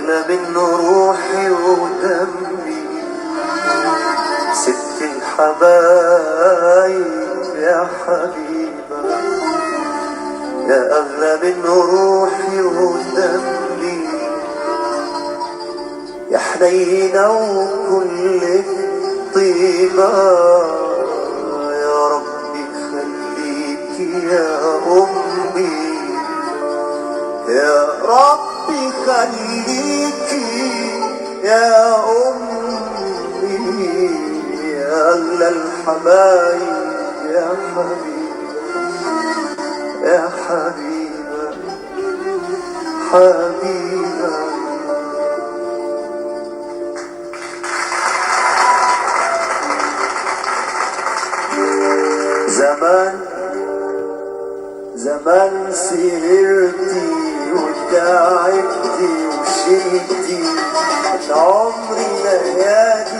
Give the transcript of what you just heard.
أغلى من روحي ودمي، ست الحبايب يا حبيبة، يا أغلى من روحي ودمي، يا حنينة وكل طيبة، يا ربي خليكي يا أمي، يا ربي خليكي يا أمي، يا أغلى الحبايب يا حبيبة، يا حبيبة حبيبة. زمان سهرتي وتعبتي وشلتي من عمري ليالي